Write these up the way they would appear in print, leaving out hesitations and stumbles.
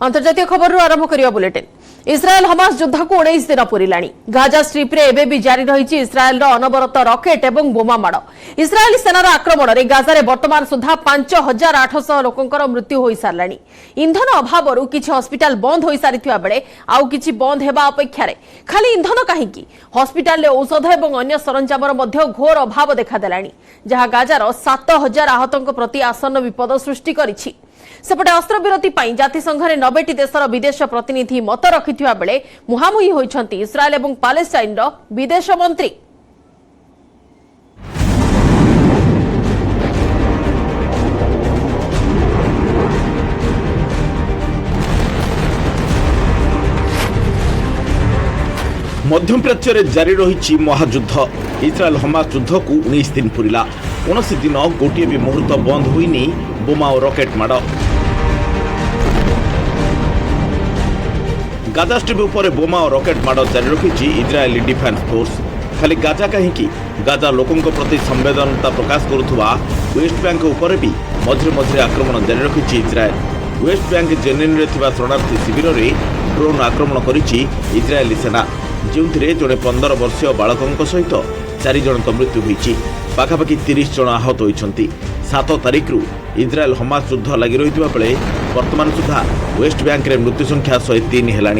अंतर्जातीय खबर आरंभ करिया बुलेटिन। इस्राएल हमास युद्ध को 19 दिन पूरिलाणी। गाजा स्ट्रिप रे एबे भी जारी रही इस्राएल अनवरत रॉकेट एवं बोमा माड़। इस्राएली सेनार आक्रमण रे गाजा रे वर्तमान सुधा 5800 लोकंकर मृत्यु होई सारलाणी। इंधन अभाव किछि हॉस्पिटल बंद होई सारिथिबा बेले आउ किछि बंद हेबा अपेक्षा रे खाली इंधन काहेकि हॉस्पिटल रे औषध एवं अन्य सरंजामर मध्य घोर अभाव देखा देलाणी, जहां गाजार 7000 आहतंक प्रति आसन्न विपद सृष्टि करिछि। सेपटे अस्त्रविरति जातिसंघरे 90टी देशर विदेश प्रतिनिधि मत रखिथिबा बेले मुहामुही होइछंती इस्राएल एवं पालेस्टाइन विदेश मंत्री। मध्य प्राच्य जारी रही महायुद्ध। इस्राएल हमास युद्ध को 19 दिन पूरिला। कौन दिन गोटे भी मुहूर्त बंद हुईनी बोमा और रॉकेट माड़। गाजा स्ट्रिप उपर बोमा और रॉकेट माड़ जारी रखी इजरायली डिफेन्स फोर्स। खाली गाजा कहीं गाजा लोकों प्रति संवेदनता प्रकाश करुवा वेस्ट बैंक उपर भी मझे मझे आक्रमण जारी रखी इजरायल। वेस्ट बैंक जेनिन रे थिबा शरणार्थी शिविर में ड्रोन आक्रमण करिछि इजरायली सेना, जो जड़े 15 वर्षीय बालकों सहित 4 जनक मृत्यु होती। पाखापाखि 30 जन आहत होती। 7 तारिख रु इजराएल हमास युद्ध लगी रही बेले वर्तमान सुधा वेस्ट बैंक रे मृत्यु संख्या 103 है।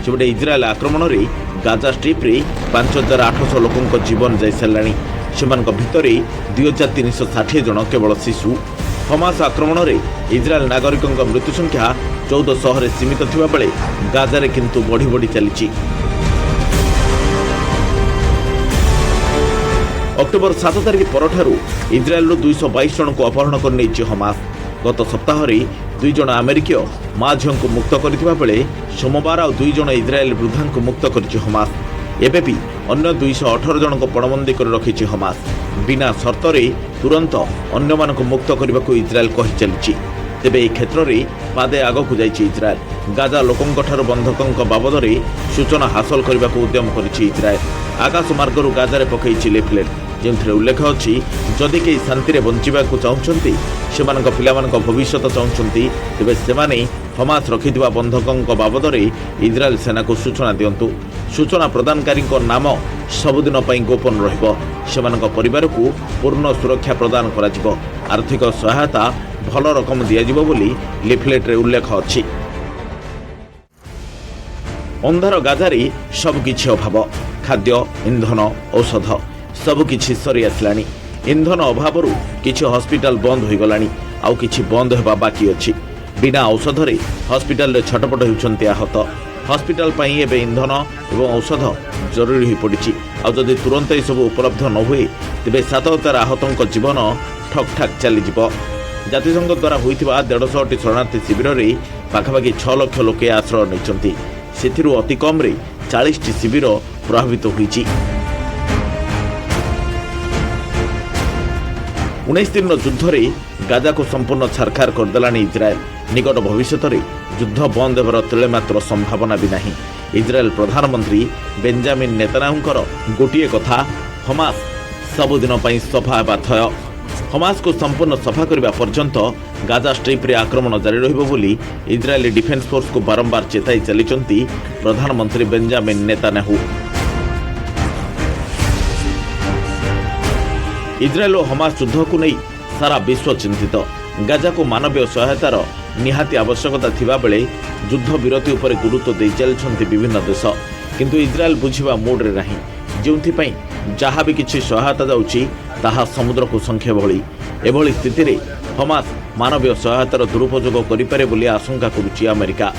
सेपटे इजराएल आक्रमण रे गाजा स्ट्रिप रे 5800 लोकों जीवन जाई साराणी। सेमानक भितरे 2360 जन केवल शिशु। हमास आक्रमण रे इजराएल नागरिकों मृत्यु संख्या 1400 रे सीमित थिबा बेले गाजा रे किंतु बढ़ी बढ़ी चलीची। अक्टोबर 7 तारिख परठारु इजराएल 222 जन को अपहरण कर नहीं हमास। गत सप्ताह 2 जन अमेरिकीय माँ झील को मुक्त करथिबा बेले सोमवार आ 2 जन इजराएल वृद्धा को मुक्त करिछि हमास। एबे भी अन्य 218 जन को पणबंदी कर रखिछि हमास। बिना शर्त रे तुरंत अन्य मान को मुक्त करने को इजराएल कहि चलिछि। तेबे ए क्षेत्र में पादे आगकु जाइछि इजराएल। गाजा लोकों ठारो बंधकों बाबद रे सूचना हासिल करने को उद्यम करिछि इजराएल। आकाश मार्गरू गाजा रे पकईछि लिफलेट, जो उल्लेख अच्छी जदि कई शांति बंचा चाहते सेमानक पिलामानक भविष्य चाहते तेबे सेमाने हमास रखिथिबा बंधकों बाबद रे इजराएल सेना को सूचना दियंतु। सूचना प्रदानकारी नाम सबुदिन पई गोपन रहिबो। सेमानक परिवार को पूर्ण सुरक्षा प्रदान कराजिबो। आर्थिक सहायता भल रकम दियाजिबो बोली लिफलेट रे उल्लेख अच्छी। अंधार गाजारे सबकिछि अभाव, खाद्य, इंधन, औषध सबकिछि सरी आसलानी। इंधन अभाव किछि हॉस्पिटल बंद हो गलानी, आउ किछि बंद हेबा बाकी अछि। बिना औषध रे हॉस्पिटल रे छटपट होउछन्ति आहत। हॉस्पिटल पई एबे इंधन एवं औषध जरूरी हो पड़िछि। आ जदि तुरंत ए सब उपलब्ध न हुए तेबे 7000 आहतों जीवन ठक ठाक चली जिवो। जातिसंघ द्वारा होइथिबा 150टी शरणार्थी शिविर रे पाखापाखि 6 लाख लोके आश्रय नैछन्ति। सेथिरु अति कम रे 40टी शिविर प्रभावित होइछि। 19 दिन युद्ध रे गाजा को संपूर्ण छारखार करदेलानी इजराएल। निकट भविष्य में युद्ध बंद होबार तिले मात्र संभावना भी नहीं। इजराएल प्रधानमंत्री बेंजामिन नेतान्याहुंकर गोटिए कथा, हमास सबुदिन पई सफा हेबा थय। हमास को संपूर्ण सफा करबा पर्यंत गाजा स्ट्रिप रे आक्रमण जारी रहिबो बोली इजरायली डिफेन्स फोर्स को बारंबार चेताई चलिचंती प्रधानमंत्री बेंजामिन नेतान्याहू। इजराएल और हमास युद्ध को नहीं सारा विश्व चिंतित। गाजा को मानवीय सहायतार निहाती आवश्यकता थिबा बेले युद्ध विरति उपर गुरुत्व दे चलछन्ति विभिन्न देश, किंतु इजराएल बुझिबा मूड रे नाही। जोंथि जहाँ भी किछि सहायता जाउछि ताहा समुद्र को संख्या भली। एभली स्थिति रे हमास मानवीय सहायतार दुरुपयोग करिपारे बोली आशंका करुछि America.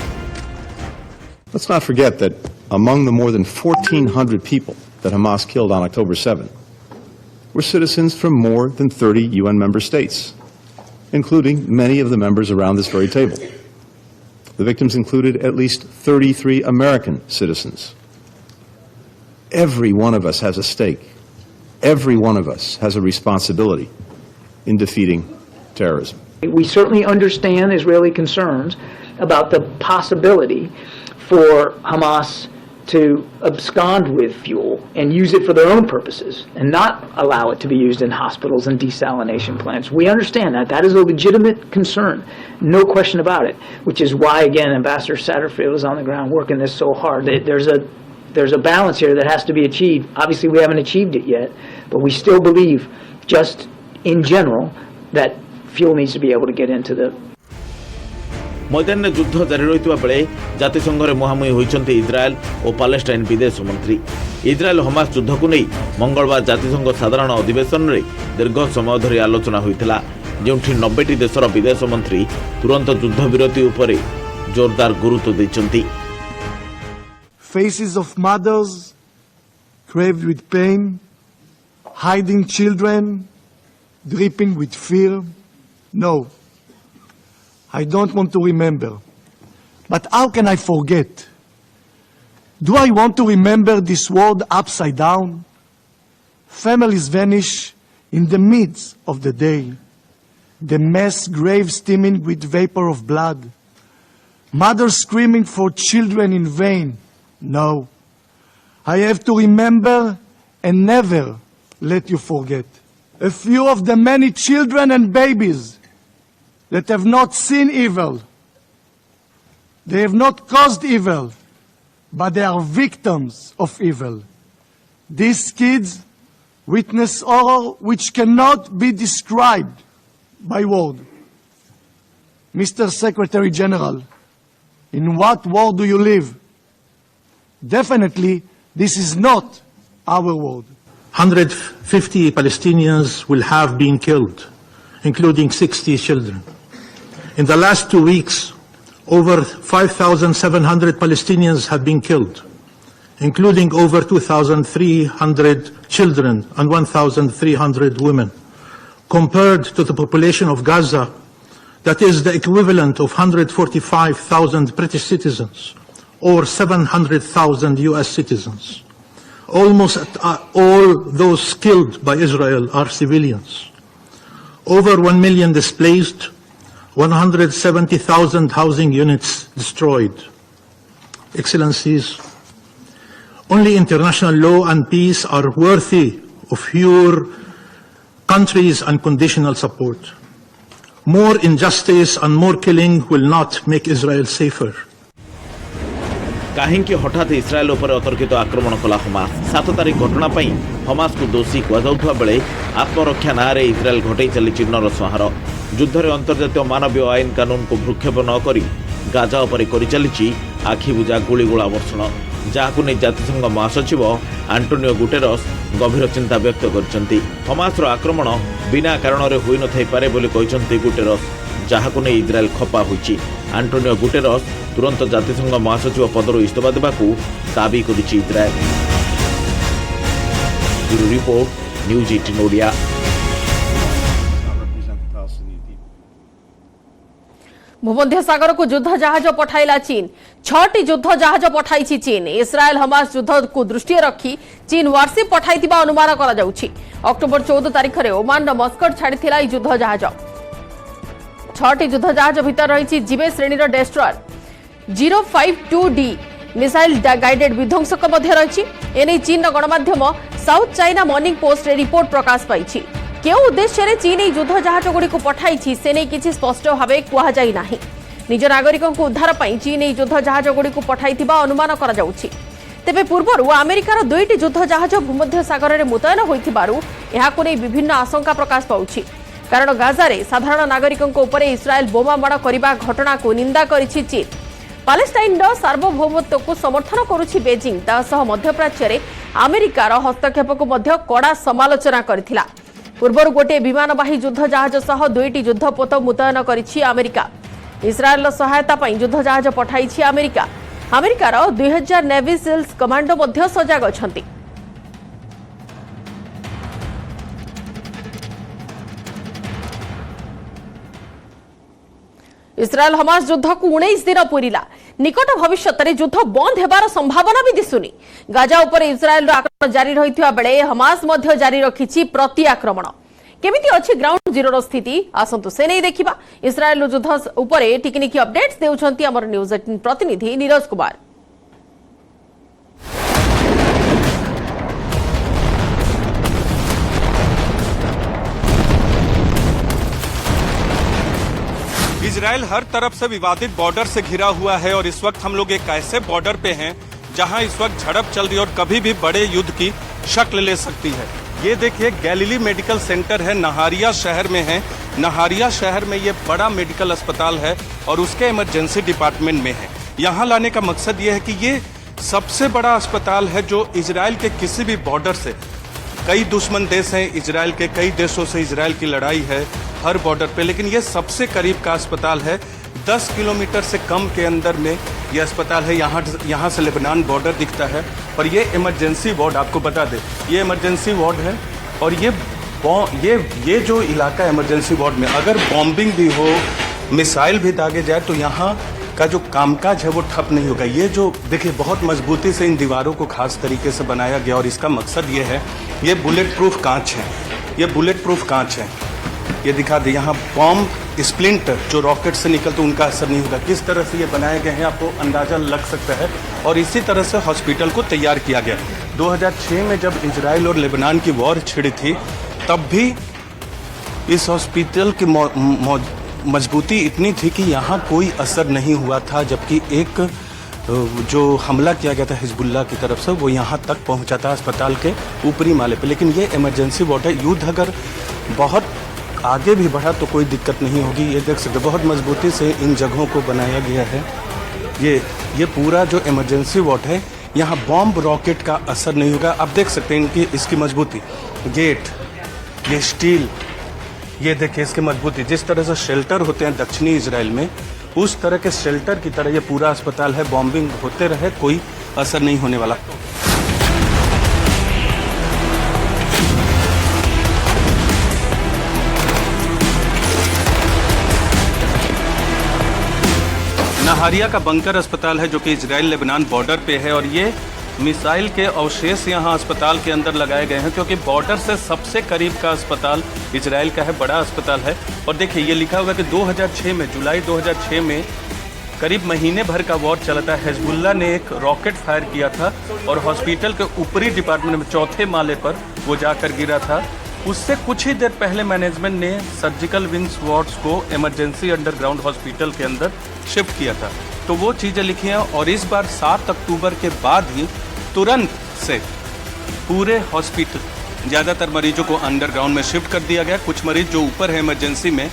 Let's not forget that among the more than 1,400 people that Hamas killed on October 7th were citizens from more than 30 UN member states, including many of the members around this very table. The victims included at least 33 American citizens. Every one of us has a stake. Every one of us has a responsibility in defeating terrorism. We certainly understand Israeli concerns about the possibility for Hamas to abscond with fuel and use it for their own purposes and not allow it to be used in hospitals and desalination plants. We understand that. That is a legitimate concern, no question about it, which is why, again, Ambassador Satterfield is on the ground working this so hard. There's a balance here that has to be achieved. Obviously, we haven't achieved it yet, but we still believe, just in general, that fuel needs to be able to get into the मैदान युद्ध जारी रही बेले जातिसंघ मुहांमुही होती इज्राएल और Palestine विदेश मंत्री। Israel Hamas युद्ध को नहीं मंगलवार जातिसंघ साधारण अधिवेशन में दीर्घ समय धरी आलोचना होता, जो 90टी देशर विदेश मंत्री तुरंत युद्ध विरति उपर जोरदार गुरुत्व देते। Faces of mothers craved with pain, hiding children, dripping with fear. No, I don't want to remember. But how can I forget? Do I want to remember this world upside down? Families vanish in the midst of the day. The mass grave steaming with vapor of blood. Mothers screaming for children in vain. No. I have to remember and never let you forget. A few of the many children and babies that have not seen evil. They have not caused evil, but they are victims of evil. These kids witness horror which cannot be described by word. Mr. Secretary General, in what world do you live? Definitely, this is not our world. 150 Palestinians will have been killed, including 60 children. In the last 2 weeks, over 5,700 Palestinians have been killed, including over 2,300 children and 1,300 women. Compared to the population of Gaza, that is the equivalent of 145,000 British citizens or 700,000 US citizens. Almost all those killed by Israel are civilians. Over 1 million displaced, 170,000 housing units destroyed. Excellencies, only international law and peace are worthy of your country's unconditional support. More injustice and more killing will not make Israel safer. कहीं हठात इस्राएल उपर अतर्कित आक्रमण कला Hamas 7 तारीख घटना Hamas को दोषी कहुवा बेले आत्मरक्षा ना इस्राएल घटे चली नरसंहार युद्ध में अंतर्जातीय मानवीय आईन कानून को भ्रूक्षेप नक गाजा उपर कर चली आखिबुझा गुड़गोला वर्षण जहां नहीं जातिसंघ महासचिव आंटोनियो गुटेरस गभीर चिंता व्यक्त कर हमासर आक्रमण बिना कारण होई न थाई पारे बोली कहते गुटेरस जहां नहीं इस्राएल खपा होईची। आंटोनियो गुटेरस तुरंत जातिसंघ महासचिव पदर इस्तीफा देवाकू दाबी करिछि Israel. Bureau report news 18 Odia. भूमध्य सागर को युद्ध जहाज पठाइला चीन। 6टी युद्ध जहाज पठाई चीन। इस्राएल हमास युद्ध को दृष्टि रखी चीन वारशिप पठाइथिबा अनुमान करा जाउछि। अक्टोबर 14 तारिख रे ओमान मस्कट छाड़ीथिला युद्ध जहाज। 6टी युद्ध जहाज भितर रही जीवे श्रेणीर डेस्ट्रयर 052D मिसाइल गाइडेड विध्वंसक रही। एने चीन गणमाध्यम साउथ चाइना मॉर्निंग पोस्ट रे रिपोर्ट प्रकाश पाई। केउ उद्देश्य चीन युद्ध जहाज गुड़ी पठाई से नहीं किसी स्पष्ट भाव कहुई ना। निज नागरिकों को उद्धार पर चीन युद्ध जहाज गुड़ी पठाई अनुमान करा जाउछि। तेबे पूर्वर अमेरिकार 2टी युद्ध जहाज भूमध्य सागर में मुतयन होइथिबारु एहाकु नै विभिन्न आशंका प्रकाश पाउछि। कारण गाजारे साधारण नागरिकों उपर इस्राएल बोमा माड़ करने घटना को निंदा करिछि चीन। पालेस्टाइन सार्वभौमत्व को समर्थन करुछि बेजिंग। तासह मध्यप्राच्य अमेरिकार हस्तक्षेप को मध्य कड़ा समालोचना करथिला। पूर्वर गोटे विमानवाही युद्ध जहाज सह 2टी युद्धपोत मुतयन करिछि अमेरिका। इस्राएल सहायता पई युद्ध जहाज पठाइछि अमेरिका। अमेरिकार 2000 नेवी सील्स कमांडो मध्य सजाग अछंती। इस्राएल हमास युद्ध को 19 दिन पूरीला। निकट भविष्य में युद्ध बंद होबार संभावना भी दिसुनी। गाजा उपर इस्राएल आक्रमण जारी रहिथिबा बेले हमास मध्य जारी रखिछि प्रति आक्रमण। केमिति अछि ग्राउंड जीरो स्थिति आसंतु से नहीं देखिबा। इस्राएल युद्ध उपर टिकनिकी अपडेट्स देउछंती हमर न्यूज 18 प्रतिनिधि नीरज कुमार। इजराइल हर तरफ से विवादित बॉर्डर से घिरा हुआ है और इस वक्त हम लोग एक ऐसे बॉर्डर पे हैं जहां इस वक्त झड़प चल रही है और कभी भी बड़े युद्ध की शक्ल ले सकती है। ये देखिए गैलीली मेडिकल सेंटर है, नहारिया शहर में है। नहारिया शहर में ये बड़ा मेडिकल अस्पताल है और उसके इमरजेंसी डिपार्टमेंट में है। यहाँ लाने का मकसद ये है कि ये सबसे बड़ा अस्पताल है जो इजराइल के किसी भी बॉर्डर से, कई दुश्मन देश हैं इजराइल के, कई देशों से इजराइल की लड़ाई है हर बॉर्डर पे, लेकिन ये सबसे करीब का अस्पताल है। 10 किलोमीटर से कम के अंदर में ये अस्पताल है। यहाँ से लेबनान बॉर्डर दिखता है और ये इमरजेंसी वार्ड, आपको बता दें ये इमरजेंसी वार्ड है और ये जो इलाका इमरजेंसी वार्ड में अगर बॉम्बिंग भी हो, मिसाइल भी दागे जाए तो यहाँ का जो कामकाज है वो ठप नहीं होगा। ये जो देखिए बहुत मजबूती से इन दीवारों को खास तरीके से बनाया गया और इसका मकसद ये है, ये बुलेट प्रूफ कांच है, ये बुलेट प्रूफ कांच है। ये दिखा दे यहाँ बॉम्ब स्प्लिंटर जो रॉकेट से निकलते उनका असर नहीं होगा। किस तरह से ये बनाए गए हैं आपको अंदाजा लग सकता है और इसी तरह से हॉस्पिटल को तैयार किया गया। 2006 में जब इजराइल और लेबनान की वॉर छिड़ी थी तब भी इस हॉस्पिटल की मजबूती इतनी थी कि यहाँ कोई असर नहीं हुआ था, जबकि एक जो हमला किया गया था हिजबुल्लाह की तरफ से वो यहाँ तक पहुँचा था अस्पताल के ऊपरी माले पे। लेकिन ये इमरजेंसी वार्ड है, युद्ध अगर बहुत आगे भी बढ़ा तो कोई दिक्कत नहीं होगी। ये देख सकते बहुत मजबूती से इन जगहों को बनाया गया है। ये पूरा जो इमरजेंसी वार्ड है यहाँ बॉम्ब रॉकेट का असर नहीं होगा। आप देख सकते हैं इनकी इसकी मजबूती, गेट, ये स्टील, ये देखिए इसकी मजबूती। जिस तरह से शेल्टर होते हैं दक्षिणी इजराइल में उस तरह के शेल्टर की तरह ये पूरा अस्पताल है। बॉम्बिंग होते रहे कोई असर नहीं होने वाला। नहारिया का बंकर अस्पताल है जो कि इजराइल लेबनान बॉर्डर पे है और ये मिसाइल के अवशेष यहाँ अस्पताल के अंदर लगाए गए हैं क्योंकि बॉर्डर से सबसे करीब का अस्पताल इजराइल का है, बड़ा अस्पताल है। और देखिए ये लिखा हुआ है कि 2006 में, जुलाई 2006 में करीब महीने भर का वॉर चला था। हिजबुल्लाह ने एक रॉकेट फायर किया था और हॉस्पिटल के ऊपरी डिपार्टमेंट में चौथे माले पर वो जाकर गिरा था। उससे कुछ ही देर पहले मैनेजमेंट ने सर्जिकल विंग्स वार्ड्स को इमरजेंसी अंडरग्राउंड हॉस्पिटल के अंदर शिफ्ट किया था। तो वो चीज़ें लिखी हैं और इस बार 7 अक्टूबर के बाद ही तुरंत से पूरे हॉस्पिटल, ज़्यादातर मरीजों को अंडरग्राउंड में शिफ्ट कर दिया गया। कुछ मरीज जो ऊपर है इमरजेंसी में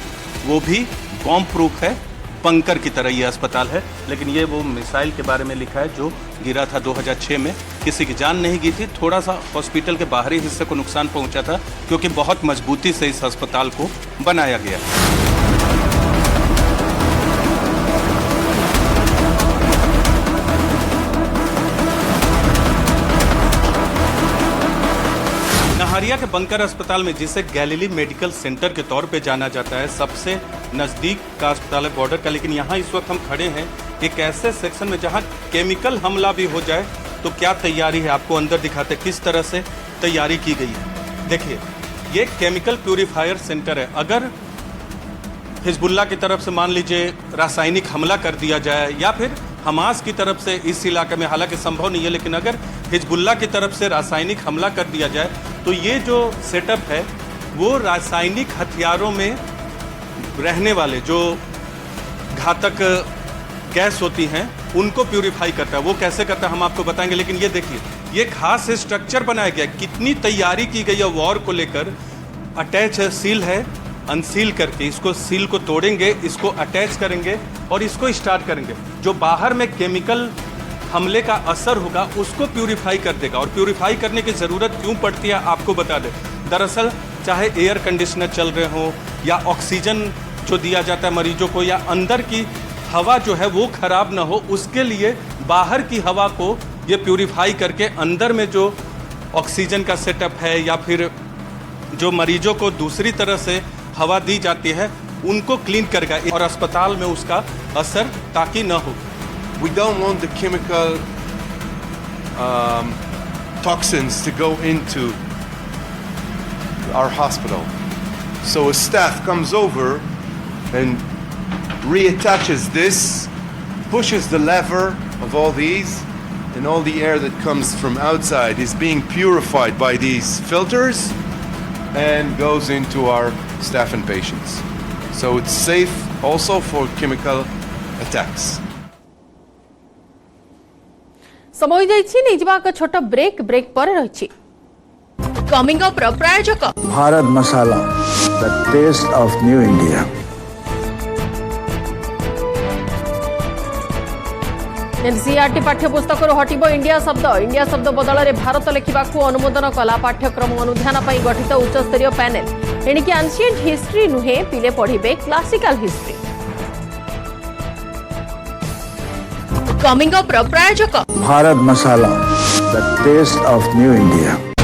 वो भी बॉम्ब प्रूफ है, बंकर की तरह ये अस्पताल है। लेकिन ये वो मिसाइल के बारे में लिखा है जो गिरा था 2006 में, किसी की जान नहीं गई थी। थोड़ा सा हॉस्पिटल के बाहरी हिस्से को नुकसान पहुंचा था क्योंकि बहुत मजबूती से इस अस्पताल को बनाया गया। नहारिया के बंकर अस्पताल में, जिसे गैलीली मेडिकल सेंटर के तौर पे जाना जाता है, सबसे नजदीक का अस्पताल है बॉर्डर का। लेकिन यहाँ इस वक्त हम खड़े हैं एक ऐसे सेक्शन में जहाँ केमिकल हमला भी हो जाए तो क्या तैयारी है, आपको अंदर दिखाते हैं किस तरह से तैयारी की गई है। देखिए ये केमिकल प्यूरिफायर सेंटर है। अगर हिजबुल्लाह की तरफ से मान लीजिए रासायनिक हमला कर दिया जाए या फिर हमास की तरफ से इस इलाके में, हालांकि संभव नहीं है, लेकिन अगर हिजबुल्लाह की तरफ से रासायनिक हमला कर दिया जाए तो ये जो सेटअप है वो रासायनिक हथियारों में रहने वाले जो घातक गैस होती हैं उनको प्यूरिफाई करता है। वो कैसे करता है हम आपको बताएंगे। लेकिन ये देखिए ये खास स्ट्रक्चर बनाया गया, कितनी तैयारी की गई है वॉर को लेकर। अटैच है, सील है, अनसील करके इसको, सील को तोड़ेंगे, इसको अटैच करेंगे और इसको स्टार्ट करेंगे। जो बाहर में केमिकल हमले का असर होगा उसको प्यूरिफाई कर देगा। और प्यूरिफाई करने की ज़रूरत क्यों पड़ती है आपको बता दें। दरअसल चाहे एयर कंडीशनर चल रहे हों या ऑक्सीजन जो दिया जाता है मरीजों को, या अंदर की हवा जो है वो खराब ना हो, उसके लिए बाहर की हवा को ये प्यूरिफाई करके अंदर में जो ऑक्सीजन का सेटअप है या फिर जो मरीजों को दूसरी तरह से हवा दी जाती है उनको क्लीन करेगा और अस्पताल में उसका असर ताकि न हो। We don't want the chemical toxins to go into our hospital. So a staff comes over and reattaches this, pushes the lever of all these, and all the air that comes from outside is being purified by these filters and goes into our staff and patients. So it's safe also for chemical attacks. समय जाइछि नै जिबा एक छोट break पर रहिछि coming up प्रायोजक भारत मसाला, the taste of new India. NCERT पाठ्यपुस्तक हटिबो इंडिया शब्द बदल में भारत लिखा अनुमोदन कला पाठ्यक्रम अनुध्यान पर गठित उच्चस्तरीय पैनेल एणिकी एंशिएंट हिस्ट्री नुहे पिले पढ़िबे क्लासिकल हिस्ट्री कमिंग अप प्रायोजक भारत मसाला, the taste of new India.